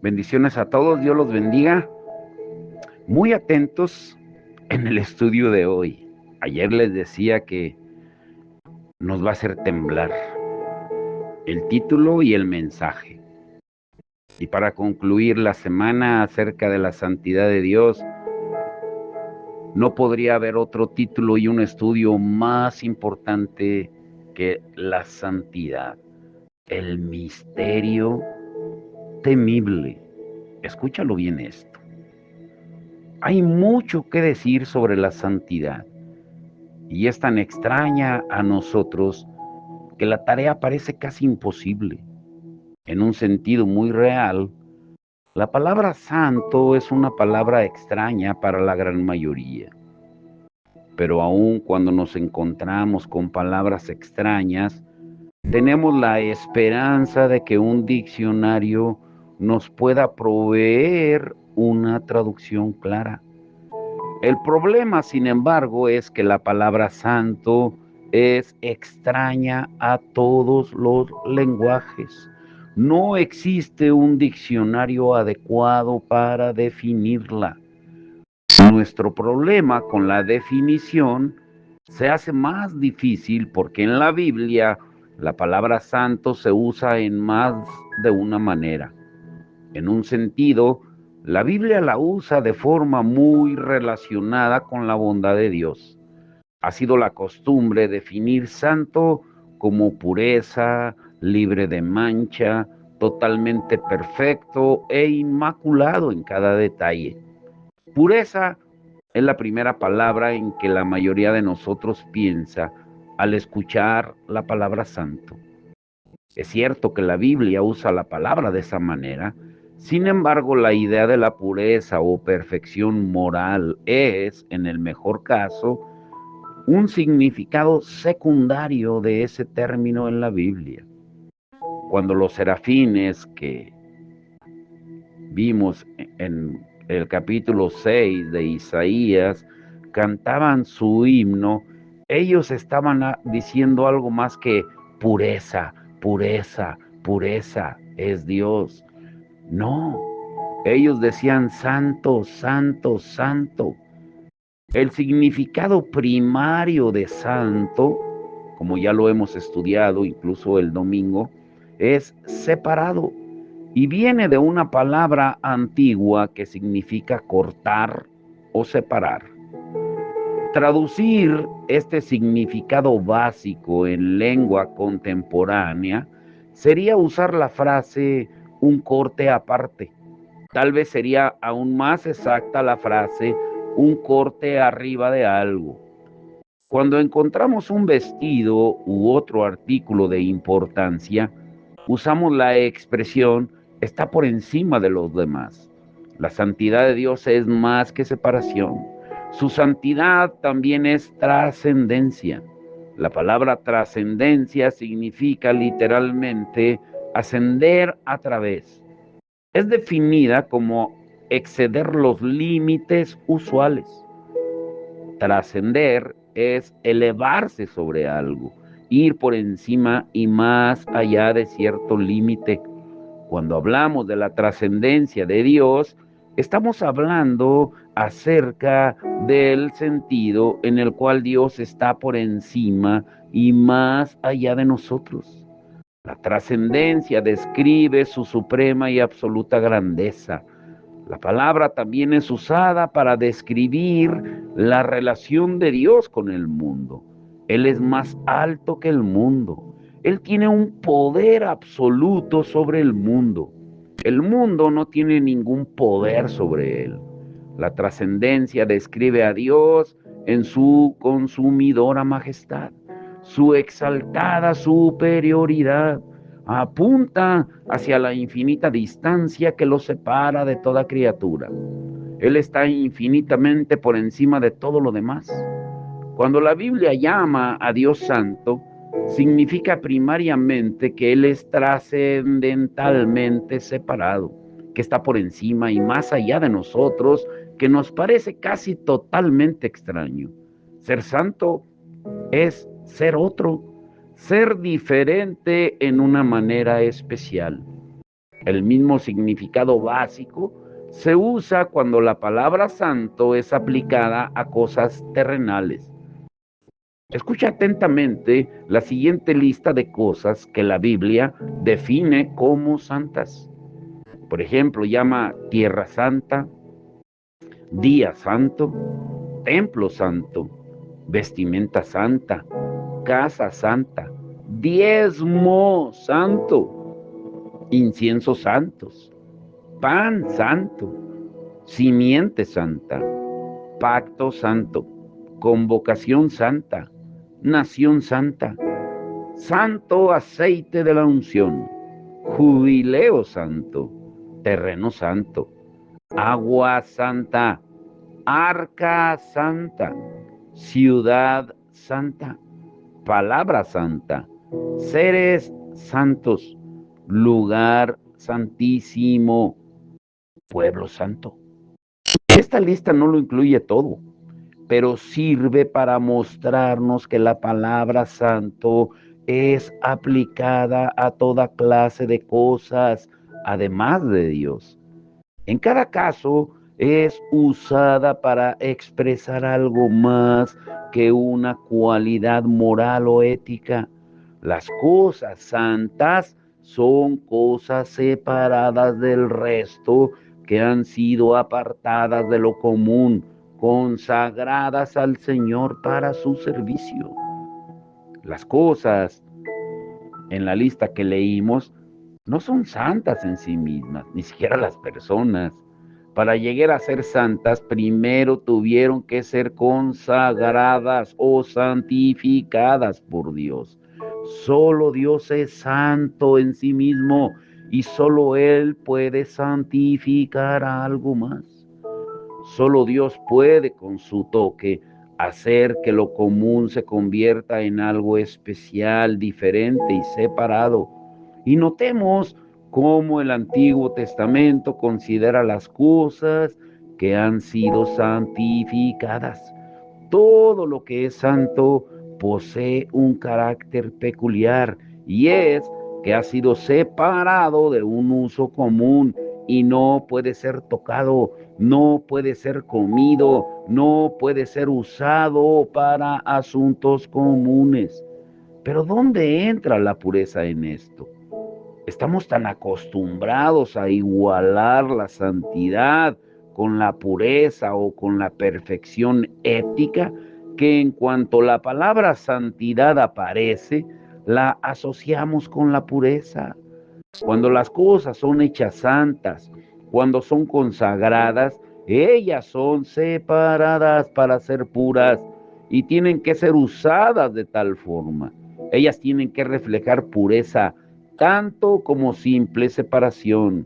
Bendiciones a todos, Dios los bendiga. Muy atentos en el estudio de hoy. Ayer les decía que nos va a hacer temblar el título y el mensaje. Y para concluir la semana acerca de la santidad de Dios, no podría haber otro título y un estudio más importante que la santidad, el misterio temible. Escúchalo bien esto. Hay mucho que decir sobre la santidad y es tan extraña a nosotros que la tarea parece casi imposible. En un sentido muy real, la palabra santo es una palabra extraña para la gran mayoría. Pero aun cuando nos encontramos con palabras extrañas, tenemos la esperanza de que un diccionario nos pueda proveer una traducción clara. El problema, sin embargo, es que la palabra santo es extraña a todos los lenguajes. No existe un diccionario adecuado para definirla. Nuestro problema con la definición se hace más difícil porque en la Biblia la palabra santo se usa en más de una manera. En un sentido, la Biblia la usa de forma muy relacionada con la bondad de Dios. Ha sido la costumbre definir santo como pureza, libre de mancha, totalmente perfecto e inmaculado en cada detalle. Pureza es la primera palabra en que la mayoría de nosotros piensa al escuchar la palabra santo. Es cierto que la Biblia usa la palabra de esa manera, sin embargo, la idea de la pureza o perfección moral es, en el mejor caso, un significado secundario de ese término en la Biblia. Cuando los serafines que vimos en el capítulo 6 de Isaías cantaban su himno, ellos estaban diciendo algo más que pureza, pureza, pureza es Dios. No, ellos decían santo, santo, santo. El significado primario de santo, como ya lo hemos estudiado incluso el domingo, es separado y viene de una palabra antigua que significa cortar o separar. Traducir este significado básico en lengua contemporánea sería usar la frase un corte aparte. Tal vez sería aún más exacta la frase un corte arriba de algo. Cuando encontramos un vestido u otro artículo de importancia, usamos la expresión está por encima de los demás. La santidad de Dios es más que separación. Su santidad también es trascendencia. La palabra trascendencia significa literalmente ascender a través. Es definida como exceder los límites usuales. Trascender es elevarse sobre algo, ir por encima y más allá de cierto límite. Cuando hablamos de la trascendencia de Dios, estamos hablando acerca del sentido en el cual Dios está por encima y más allá de nosotros. La trascendencia describe su suprema y absoluta grandeza. La palabra también es usada para describir la relación de Dios con el mundo. Él es más alto que el mundo. Él tiene un poder absoluto sobre el mundo. El mundo no tiene ningún poder sobre él. La trascendencia describe a Dios en su consumidora majestad, su exaltada superioridad, apunta hacia la infinita distancia que lo separa de toda criatura. Él está infinitamente por encima de todo lo demás. Cuando la Biblia llama a Dios santo, significa primariamente que Él es trascendentalmente separado, que está por encima y más allá de nosotros, que nos parece casi totalmente extraño. Ser santo es ser otro, ser diferente en una manera especial. El mismo significado básico se usa cuando la palabra santo es aplicada a cosas terrenales. Escucha atentamente la siguiente lista de cosas que la Biblia define como santas. Por ejemplo, llama tierra santa, día santo, templo santo, vestimenta santa, casa santa, diezmo santo, incienso santos, pan santo, simiente santa, pacto santo, convocación santa, nación santa, santo aceite de la unción, jubileo santo, terreno santo, agua santa, arca santa, ciudad santa, palabra santa, seres santos, lugar santísimo, pueblo santo. Esta lista no lo incluye todo, pero sirve para mostrarnos que la palabra santo es aplicada a toda clase de cosas, además de Dios. En cada caso es usada para expresar algo más que una cualidad moral o ética. Las cosas santas son cosas separadas del resto que han sido apartadas de lo común, consagradas al Señor para su servicio. Las cosas en la lista que leímos no son santas en sí mismas, ni siquiera las personas. Para llegar a ser santas, primero tuvieron que ser consagradas o santificadas por Dios. Solo Dios es santo en sí mismo y solo Él puede santificar a algo más. Solo Dios puede con su toque hacer que lo común se convierta en algo especial, diferente y separado. Y notemos cómo el Antiguo Testamento considera las cosas que han sido santificadas. Todo lo que es santo posee un carácter peculiar y es que ha sido separado de un uso común y no puede ser tocado, no puede ser comido, no puede ser usado para asuntos comunes. Pero ¿dónde entra la pureza en esto? Estamos tan acostumbrados a igualar la santidad con la pureza o con la perfección ética que en cuanto la palabra santidad aparece, la asociamos con la pureza. Cuando las cosas son hechas santas, cuando son consagradas, ellas son separadas para ser puras y tienen que ser usadas de tal forma. Ellas tienen que reflejar pureza tanto como simple separación.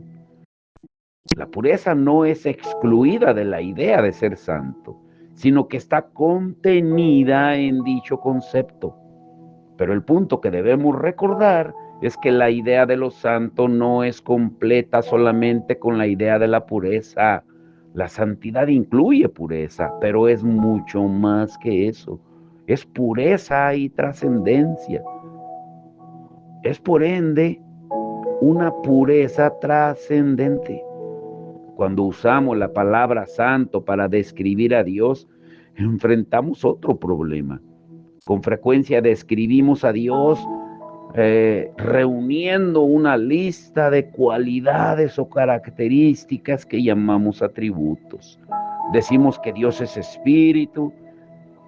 La pureza no es excluida de la idea de ser santo, sino que está contenida en dicho concepto. Pero el punto que debemos recordar es que la idea de lo santo no es completa solamente con la idea de la pureza. La santidad incluye pureza, pero es mucho más que eso. Es pureza y trascendencia. Es por ende una pureza trascendente. Cuando usamos la palabra santo para describir a Dios, enfrentamos otro problema. Con frecuencia describimos a Dios reuniendo una lista de cualidades o características que llamamos atributos. Decimos que Dios es espíritu,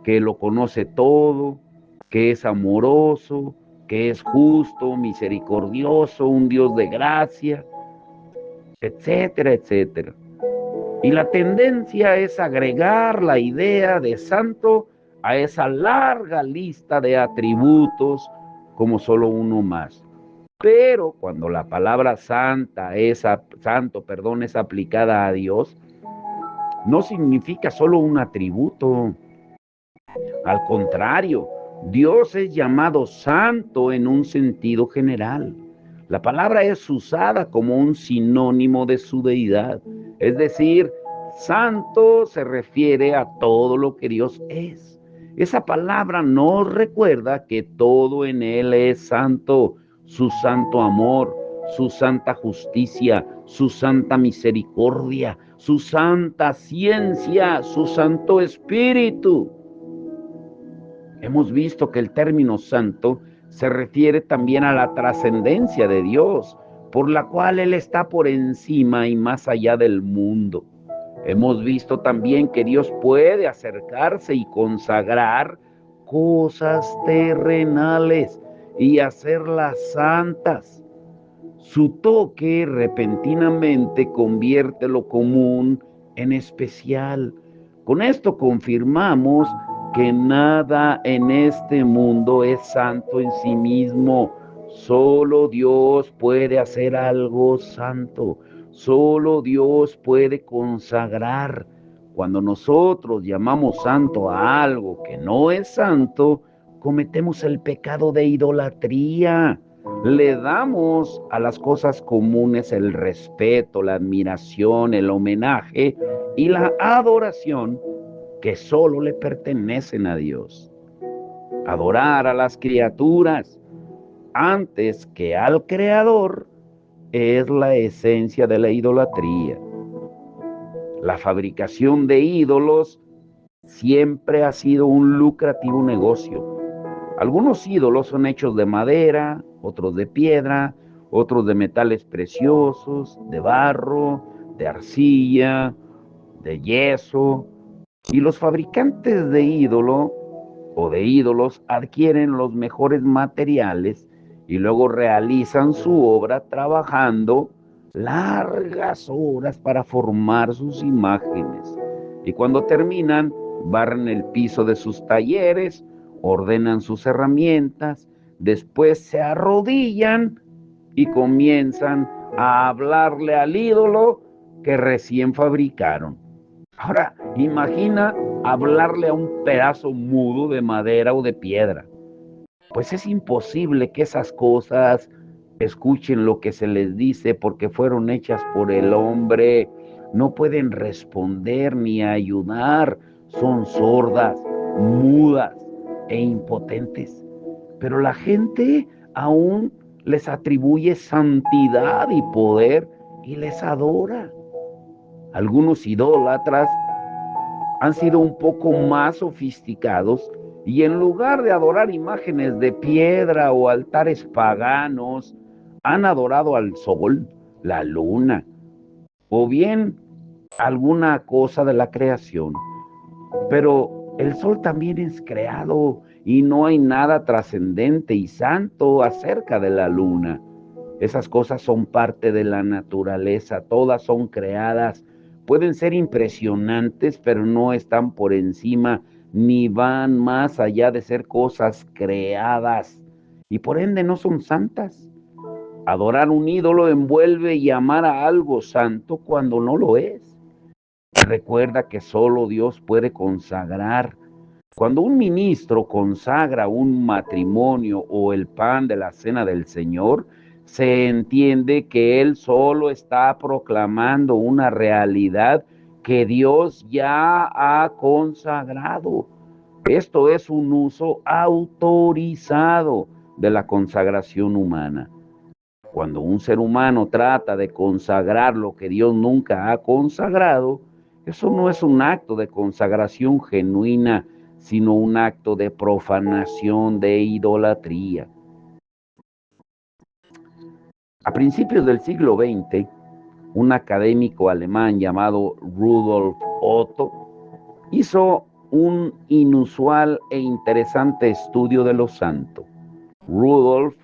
que lo conoce todo, que es amoroso, que es justo, misericordioso, un Dios de gracia, etcétera, etcétera. Y la tendencia es agregar la idea de santo a esa larga lista de atributos como solo uno más. Pero cuando la palabra santo, es aplicada a Dios, no significa solo un atributo. Al contrario, Dios es llamado santo en un sentido general. La palabra es usada como un sinónimo de su deidad. Es decir, santo se refiere a todo lo que Dios es. Esa palabra nos recuerda que todo en Él es santo, su santo amor, su santa justicia, su santa misericordia, su santa ciencia, su santo espíritu. Hemos visto que el término santo se refiere también a la trascendencia de Dios, por la cual Él está por encima y más allá del mundo. Hemos visto también que Dios puede acercarse y consagrar cosas terrenales y hacerlas santas. Su toque repentinamente convierte lo común en especial. Con esto confirmamos que nada en este mundo es santo en sí mismo. Solo Dios puede hacer algo santo. Solo Dios puede consagrar. Cuando nosotros llamamos santo a algo que no es santo, cometemos el pecado de idolatría. Le damos a las cosas comunes el respeto, la admiración, el homenaje y la adoración que solo le pertenecen a Dios. Adorar a las criaturas antes que al Creador es la esencia de la idolatría. La fabricación de ídolos siempre ha sido un lucrativo negocio. Algunos ídolos son hechos de madera, otros de piedra, otros de metales preciosos, de barro, de arcilla, de yeso. Y los fabricantes de ídolo o de ídolos adquieren los mejores materiales y luego realizan su obra trabajando largas horas para formar sus imágenes. Y cuando terminan, barren el piso de sus talleres, ordenan sus herramientas, después se arrodillan y comienzan a hablarle al ídolo que recién fabricaron. Ahora, imagina hablarle a un pedazo mudo de madera o de piedra. Pues es imposible que esas cosas escuchen lo que se les dice porque fueron hechas por el hombre. No pueden responder ni ayudar. Son sordas, mudas e impotentes. Pero la gente aún les atribuye santidad y poder y les adora. Algunos idólatras han sido un poco más sofisticados y en lugar de adorar imágenes de piedra o altares paganos, han adorado al sol, la luna o bien alguna cosa de la creación. Pero el sol también es creado y no hay nada trascendente y santo acerca de la luna. Esas cosas son parte de la naturaleza, todas son creadas. Pueden ser impresionantes, pero no están por encima ni van más allá de ser cosas creadas y por ende no son santas. Adorar un ídolo envuelve llamar a algo santo cuando no lo es. Recuerda que solo Dios puede consagrar. Cuando un ministro consagra un matrimonio o el pan de la cena del Señor, se entiende que él solo está proclamando una realidad que Dios ya ha consagrado. Esto es un uso autorizado de la consagración humana. Cuando un ser humano trata de consagrar lo que Dios nunca ha consagrado, eso no es un acto de consagración genuina, sino un acto de profanación, de idolatría. A principios del siglo XX, un académico alemán llamado Rudolf Otto hizo un inusual e interesante estudio de lo santo. Rudolf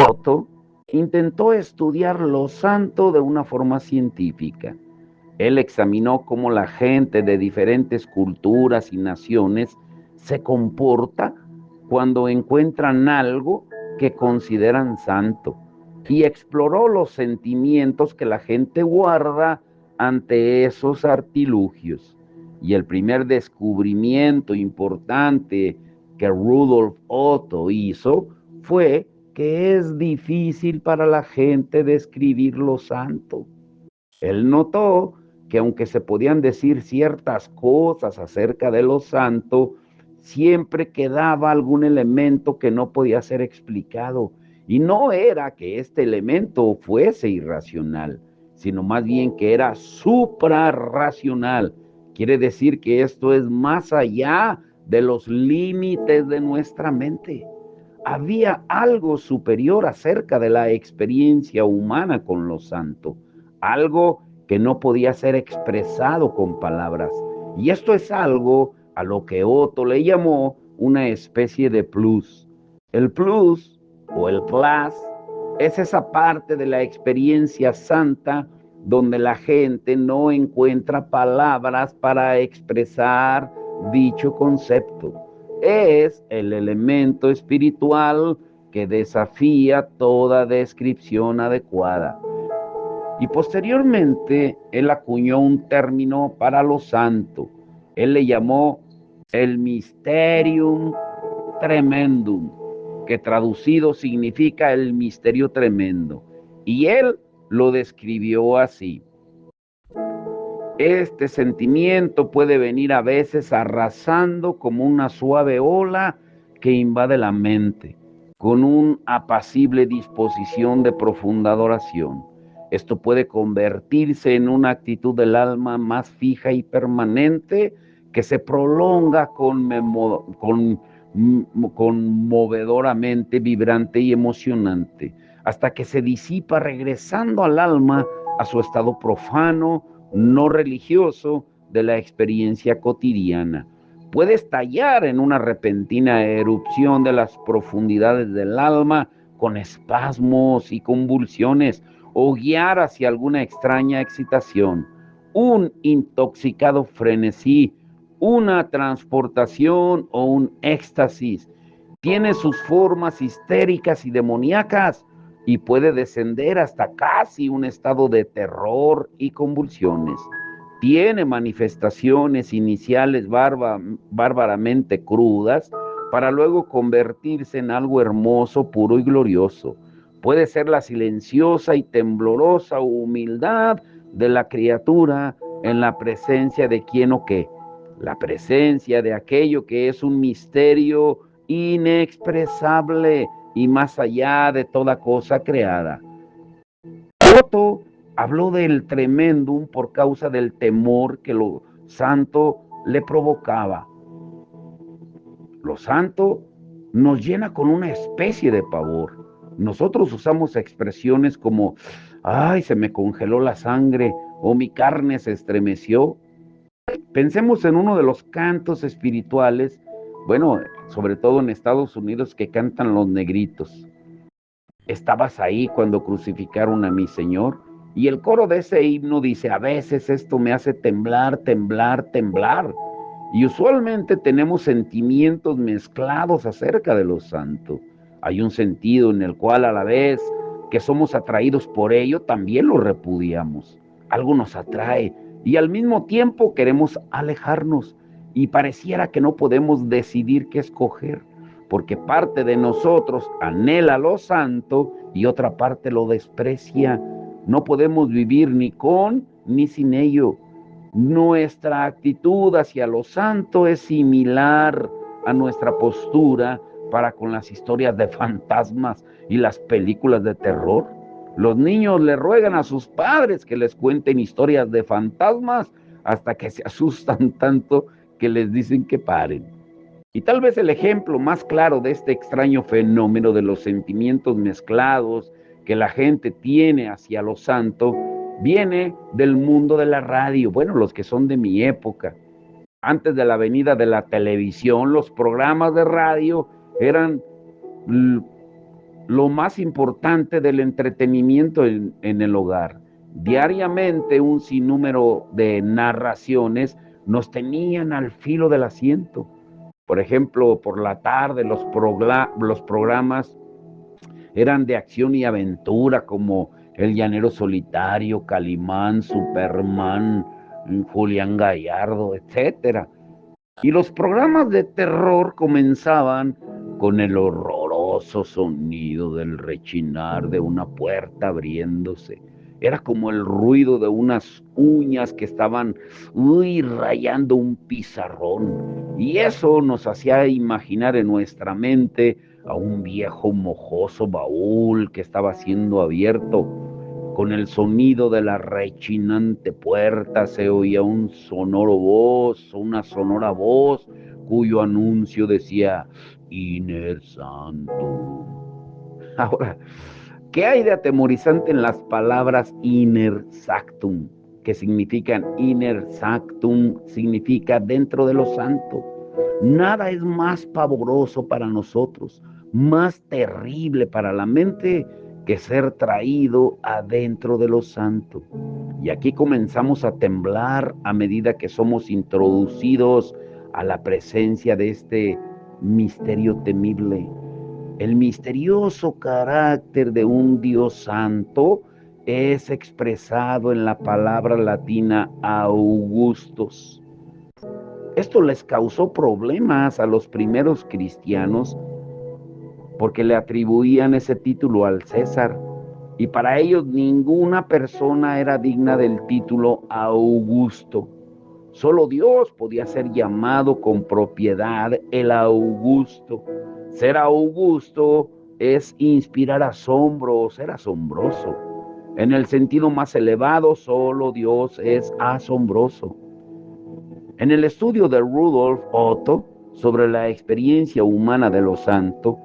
Otto intentó estudiar lo santo de una forma científica. Él examinó cómo la gente de diferentes culturas y naciones se comporta cuando encuentran algo que consideran santo y exploró los sentimientos que la gente guarda ante esos artilugios. Y el primer descubrimiento importante que Rudolf Otto hizo fue que es difícil para la gente describir lo santo. Él notó que aunque se podían decir ciertas cosas acerca de lo santo, siempre quedaba algún elemento que no podía ser explicado Y no era que este elemento fuese irracional, sino más bien que era suprarracional. Quiere decir que esto es más allá de los límites de nuestra mente. Había algo superior acerca de la experiencia humana con lo santo, algo que no podía ser expresado con palabras. Y esto es algo a lo que Otto le llamó una especie de plus. El plus o el plus es esa parte de la experiencia santa donde la gente no encuentra palabras para expresar dicho concepto. Es el elemento espiritual que desafía toda descripción adecuada. Y posteriormente él acuñó un término para lo santo. Él le llamó el mysterium tremendum, que traducido significa el misterio tremendo. Y él lo describió así: este sentimiento puede venir a veces arrasando como una suave ola que invade la mente, con una apacible disposición de profunda adoración. Esto puede convertirse en una actitud del alma más fija y permanente que se prolonga conmovedoramente vibrante y emocionante, hasta que se disipa regresando al alma a su estado profano, no religioso de la experiencia cotidiana. Puede estallar en una repentina erupción de las profundidades del alma con espasmos y convulsiones o guiar hacia alguna extraña excitación, un intoxicado frenesí, una transportación o un éxtasis. Tiene sus formas histéricas y demoníacas y puede descender hasta casi un estado de terror y convulsiones. Tiene manifestaciones iniciales bárbaramente crudas para luego convertirse en algo hermoso, puro y glorioso. Puede ser la silenciosa y temblorosa humildad de la criatura en la presencia de quién o qué, la presencia de aquello que es un misterio inexpresable y más allá de toda cosa creada. Otto habló del tremendum por causa del temor que lo santo le provocaba. Lo santo nos llena con una especie de pavor. Nosotros usamos expresiones como, ay, se me congeló la sangre o mi carne se estremeció. Pensemos en uno de los cantos espirituales, bueno, sobre todo en Estados Unidos, que cantan los negritos. Estabas ahí cuando crucificaron a mi Señor. Y el coro de ese himno dice, a veces esto me hace temblar, temblar, temblar. Y usualmente tenemos sentimientos mezclados acerca de lo santo. Hay un sentido en el cual a la vez que somos atraídos por ello, también lo repudiamos. Algo nos atrae y al mismo tiempo queremos alejarnos y pareciera que no podemos decidir qué escoger, porque parte de nosotros anhela lo santo y otra parte lo desprecia. No podemos vivir ni con ni sin ello. Nuestra actitud hacia lo santo es similar a nuestra postura para con las historias de fantasmas y las películas de terror. Los niños le ruegan a sus padres que les cuenten historias de fantasmas hasta que se asustan tanto que les dicen que paren. Y tal vez el ejemplo más claro de este extraño fenómeno de los sentimientos mezclados que la gente tiene hacia lo santo viene del mundo de la radio. Bueno, los que son de mi época. Antes de la venida de la televisión, los programas de radio eran lo más importante del entretenimiento en el hogar. Diariamente un sinnúmero de narraciones nos tenían al filo del asiento. Por ejemplo, por la tarde los programas eran de acción y aventura como El Llanero Solitario, Calimán, Superman, Julián Gallardo, etcétera. Y los programas de terror comenzaban con el horroroso sonido del rechinar de una puerta abriéndose. Era como el ruido de unas uñas que estaban rayando un pizarrón. Y eso nos hacía imaginar en nuestra mente a un viejo mojoso baúl que estaba siendo abierto. Con el sonido de la rechinante puerta se oía una sonora voz, cuyo anuncio decía Iner Sanctum. Ahora, ¿qué hay de atemorizante en las palabras Inner Sanctum? Que significan Inner Sanctum, significa dentro de lo santo. Nada es más pavoroso para nosotros, más terrible para la mente que ser traído adentro de lo santo. Y aquí comenzamos a temblar a medida que somos introducidos a la presencia de este misterio temible. El misterioso carácter de un Dios santo es expresado en la palabra latina Augustus. Esto les causó problemas a los primeros cristianos porque le atribuían ese título al César, y para ellos ninguna persona era digna del título Augusto. Solo Dios podía ser llamado con propiedad el Augusto. Ser Augusto es inspirar asombro, ser asombroso. En el sentido más elevado, solo Dios es asombroso. En el estudio de Rudolf Otto sobre la experiencia humana de lo santo,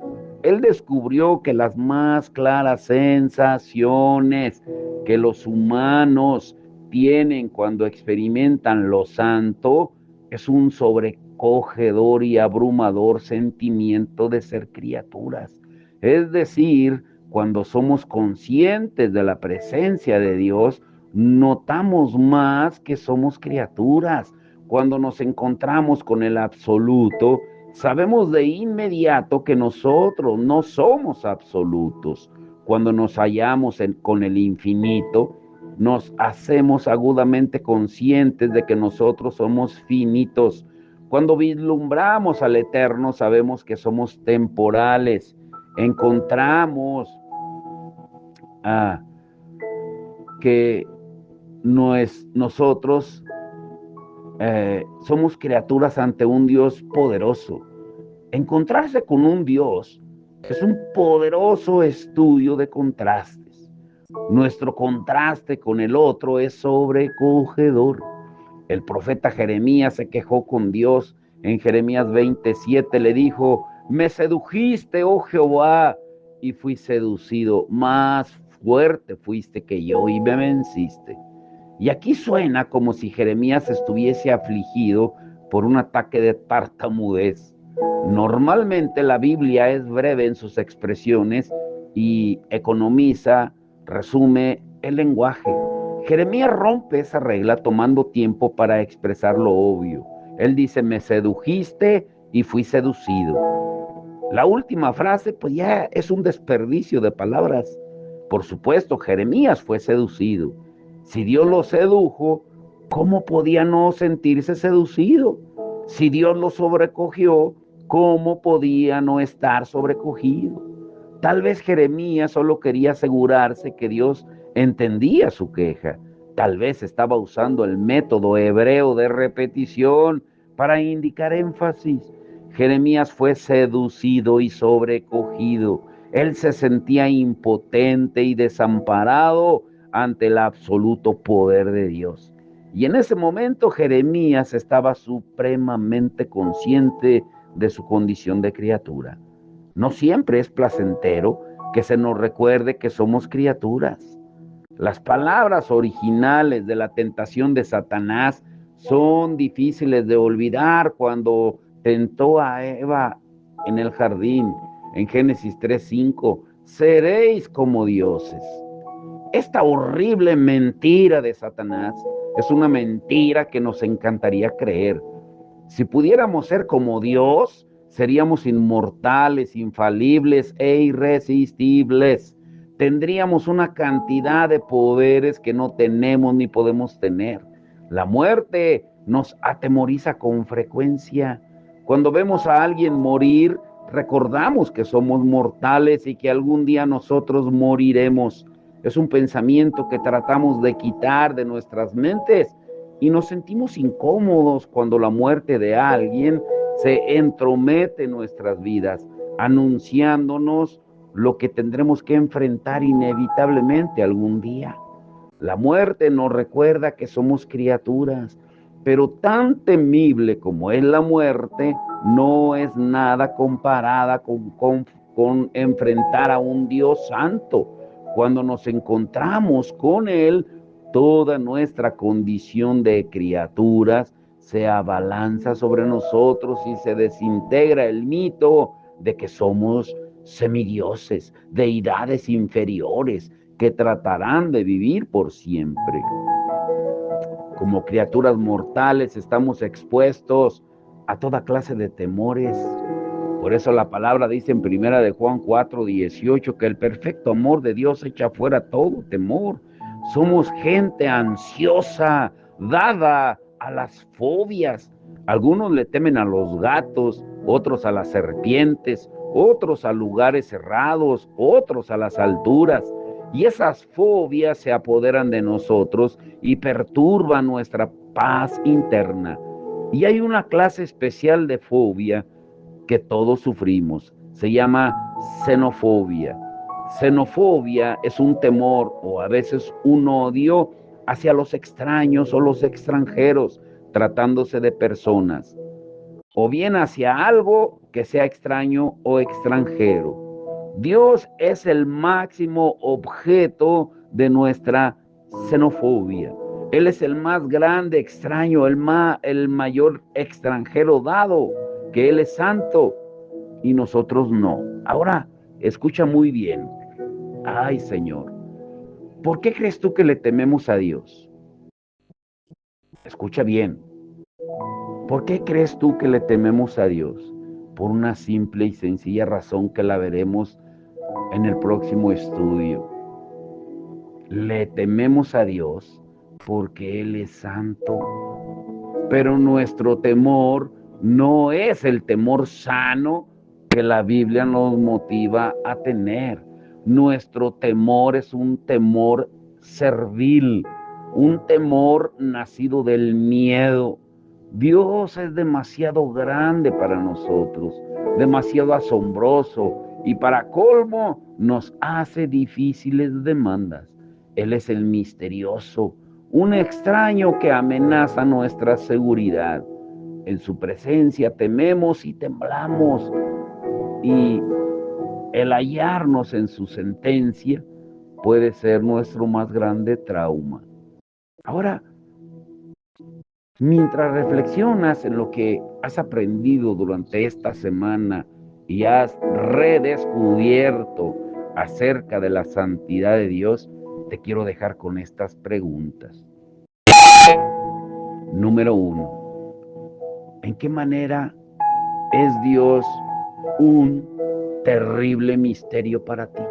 él descubrió que las más claras sensaciones que los humanos tienen cuando experimentan lo santo es un sobrecogedor y abrumador sentimiento de ser criaturas. Es decir, cuando somos conscientes de la presencia de Dios, notamos más que somos criaturas. Cuando nos encontramos con el absoluto, sabemos de inmediato que nosotros no somos absolutos. Cuando nos hallamos con el infinito, nos hacemos agudamente conscientes de que nosotros somos finitos. Cuando vislumbramos al Eterno, sabemos que somos temporales. Encontramos que nosotros somos criaturas ante un Dios poderoso. Encontrarse con un Dios es un poderoso estudio de contrastes. Nuestro contraste con el otro es sobrecogedor. El profeta Jeremías se quejó con Dios. En Jeremías 27 le dijo: me sedujiste, oh Jehová, y fui seducido. Más fuerte fuiste que yo y me venciste. Y aquí suena como si Jeremías estuviese afligido por un ataque de tartamudez. Normalmente la Biblia es breve en sus expresiones y economiza, resume el lenguaje. Jeremías rompe esa regla tomando tiempo para expresar lo obvio. Él dice: me sedujiste y fui seducido. La última frase pues ya es un desperdicio de palabras. Por supuesto, Jeremías fue seducido. Si Dios lo sedujo, ¿cómo podía no sentirse seducido? Si Dios lo sobrecogió, ¿cómo podía no estar sobrecogido? Tal vez Jeremías solo quería asegurarse que Dios entendía su queja. Tal vez estaba usando el método hebreo de repetición para indicar énfasis. Jeremías fue seducido y sobrecogido. Él se sentía impotente y desamparado ante el absoluto poder de Dios. Y en ese momento Jeremías estaba supremamente consciente de su condición de criatura. No siempre es placentero que se nos recuerde que somos criaturas. Las palabras originales de la tentación de Satanás son difíciles de olvidar cuando tentó a Eva en el jardín. En Génesis 3:5, seréis como dioses. Esta horrible mentira de Satanás es una mentira que nos encantaría creer. Si pudiéramos ser como Dios, seríamos inmortales, infalibles e irresistibles. Tendríamos una cantidad de poderes que no tenemos ni podemos tener. La muerte nos atemoriza con frecuencia. Cuando vemos a alguien morir, recordamos que somos mortales y que algún día nosotros moriremos. Es un pensamiento que tratamos de quitar de nuestras mentes y nos sentimos incómodos cuando la muerte de alguien se entromete en nuestras vidas. anunciándonos lo que tendremos que enfrentar inevitablemente algún día. La muerte nos recuerda que somos criaturas, pero tan temible como es la muerte, no es nada comparada con enfrentar a un Dios santo. Cuando nos encontramos con Él, toda nuestra condición de criaturas se abalanza sobre nosotros y se desintegra el mito de que somos semidioses, deidades inferiores, que tratarán de vivir por siempre. Como criaturas mortales estamos expuestos a toda clase de temores. Por eso la palabra dice en primera de Juan 4:18 que el perfecto amor de Dios echa fuera todo temor. Somos gente ansiosa, dada a las fobias. Algunos le temen a los gatos, otros a las serpientes, otros a lugares cerrados, otros a las alturas. Y esas fobias se apoderan de nosotros y perturban nuestra paz interna. Y hay una clase especial de fobia que todos sufrimos. Se llama xenofobia. Xenofobia es un temor o a veces un odio hacia los extraños o los extranjeros, tratándose de personas, o bien hacia algo que sea extraño o extranjero. Dios es el máximo objeto de nuestra xenofobia. Él es el más grande extraño, el mayor extranjero dado, que Él es santo y nosotros no. Ahora, escucha muy bien. Ay, Señor, ¿por qué crees tú que le tememos a Dios? Escucha bien. ¿Por qué crees tú que le tememos a Dios? Por una simple y sencilla razón que la veremos en el próximo estudio. Le tememos a Dios porque Él es santo. Pero nuestro temor no es el temor sano que la Biblia nos motiva a tener. Nuestro temor es un temor servil, un temor nacido del miedo. Dios es demasiado grande para nosotros, demasiado asombroso y para colmo nos hace difíciles demandas. Él es el misterioso, un extraño que amenaza nuestra seguridad. En su presencia tememos y temblamos, y el hallarnos en su sentencia puede ser nuestro más grande trauma. Ahora, mientras reflexionas en lo que has aprendido durante esta semana y has redescubierto acerca de la santidad de Dios, te quiero dejar con estas preguntas. Número 1. ¿En qué manera es Dios un terrible misterio para ti?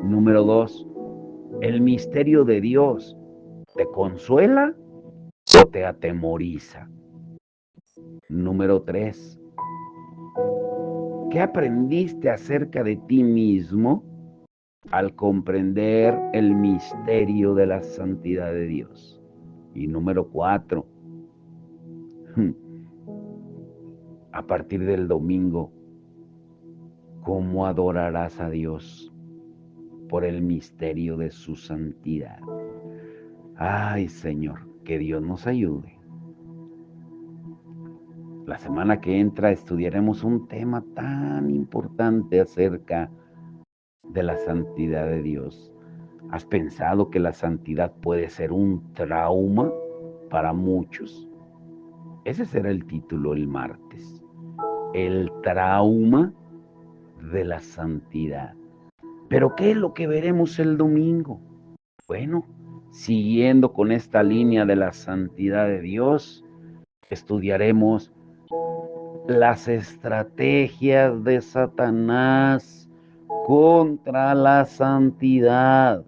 Número 2. ¿El misterio de Dios te consuela o te atemoriza? Número 3. ¿Qué aprendiste acerca de ti mismo al comprender el misterio de la santidad de Dios? Y número 4. A partir del domingo, ¿cómo adorarás a Dios por el misterio de su santidad? Ay, Señor, que Dios nos ayude. La semana que entra estudiaremos un tema tan importante acerca de la santidad de Dios. ¿Has pensado que la santidad puede ser un trauma para muchos? Ese será el título el martes. El trauma de la santidad. ¿Pero qué es lo que veremos el domingo? Bueno, siguiendo con esta línea de la santidad de Dios, estudiaremos las estrategias de Satanás contra la santidad.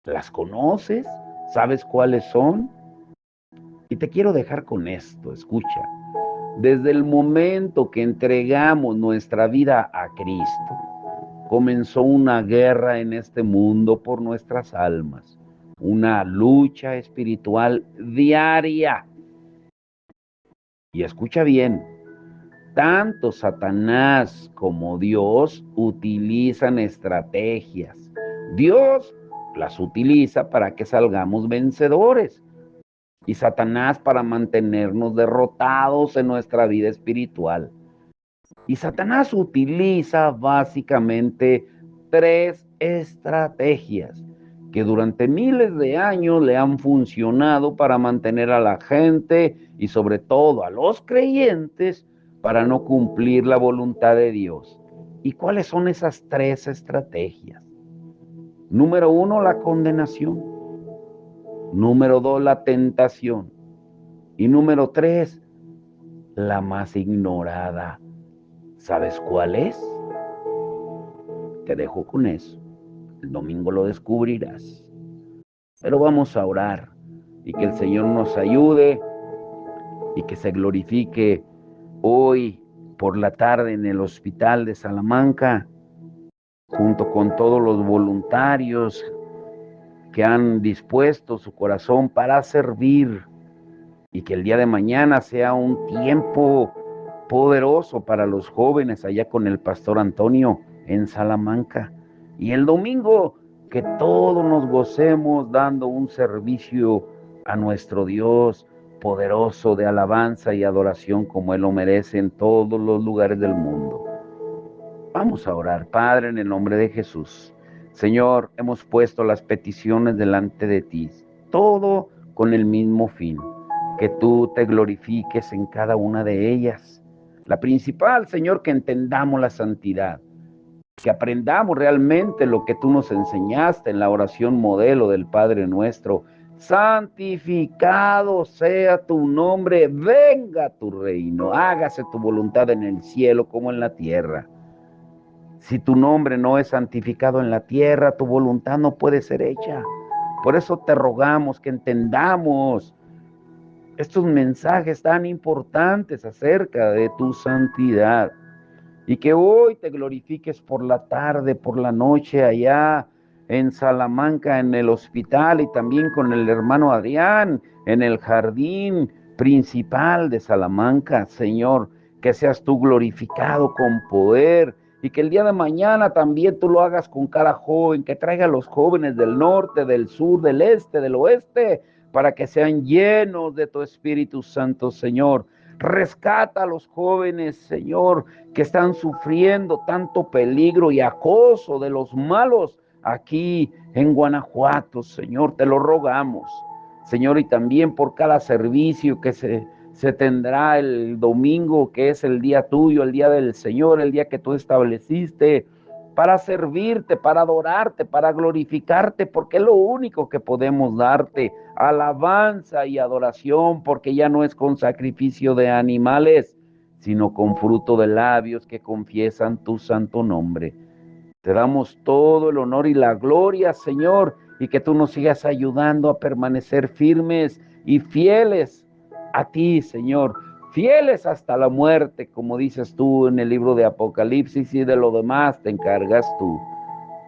¿Las conoces? ¿Sabes cuáles son? Y te quiero dejar con esto, escucha. Desde el momento que entregamos nuestra vida a Cristo, comenzó una guerra en este mundo por nuestras almas, una lucha espiritual diaria. Y escucha bien, Tanto Satanás como Dios utilizan estrategias. Dios las utiliza para que salgamos vencedores y Satanás para mantenernos derrotados en nuestra vida espiritual. Y Satanás utiliza básicamente tres estrategias que durante miles de años le han funcionado para mantener a la gente y sobre todo a los creyentes para no cumplir la voluntad de Dios. ¿Y cuáles son esas tres estrategias? Número uno, la condenación. Número dos, la tentación. Y número tres, la más ignorada. ¿Sabes cuál es? Te dejo con eso. El domingo lo descubrirás. Pero vamos a orar y que el Señor nos ayude y que se glorifique hoy por la tarde en el hospital de Salamanca, junto con todos los voluntarios que han dispuesto su corazón para servir y que el día de mañana sea un tiempo poderoso para los jóvenes allá con el pastor Antonio en Salamanca. Y el domingo que todos nos gocemos dando un servicio a nuestro Dios poderoso de alabanza y adoración como Él lo merece en todos los lugares del mundo. Vamos a orar, Padre, en el nombre de Jesús. Señor, hemos puesto las peticiones delante de ti, todo con el mismo fin, que tú te glorifiques en cada una de ellas. La principal, Señor, que entendamos la santidad, que aprendamos realmente lo que tú nos enseñaste en la oración modelo del Padre nuestro. Santificado sea tu nombre, venga tu reino, hágase tu voluntad en el cielo como en la tierra. Si tu nombre no es santificado en la tierra, tu voluntad no puede ser hecha. Por eso te rogamos que entendamos estos mensajes tan importantes acerca de tu santidad y que hoy te glorifiques por la tarde, por la noche allá en Salamanca, en el hospital y también con el hermano Adrián, en el jardín principal de Salamanca, Señor, que seas tú glorificado con poder y que el día de mañana también tú lo hagas con cada joven, que traiga a los jóvenes del norte, del sur, del este, del oeste, para que sean llenos de tu Espíritu Santo, Señor. Rescata a los jóvenes, Señor, que están sufriendo tanto peligro y acoso de los malos aquí en Guanajuato, Señor, te lo rogamos. Señor, y también por cada servicio que se tendrá el domingo, que es el día tuyo, el día del Señor, el día que tú estableciste, para servirte, para adorarte, para glorificarte, porque es lo único que podemos darte, alabanza y adoración, porque ya no es con sacrificio de animales, sino con fruto de labios que confiesan tu santo nombre. Te damos todo el honor y la gloria, Señor, y que tú nos sigas ayudando a permanecer firmes y fieles a ti, Señor, fieles hasta la muerte, como dices tú en el libro de Apocalipsis, y de lo demás te encargas tú.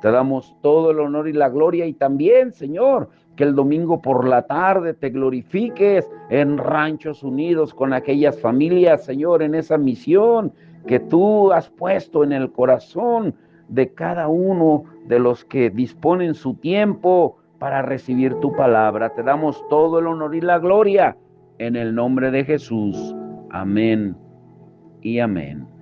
Te damos todo el honor y la gloria y también, Señor, que el domingo por la tarde te glorifiques en Ranchos Unidos con aquellas familias, Señor, en esa misión que tú has puesto en el corazón de cada uno de los que disponen su tiempo para recibir tu palabra. Te damos todo el honor y la gloria en el nombre de Jesús. Amén y amén.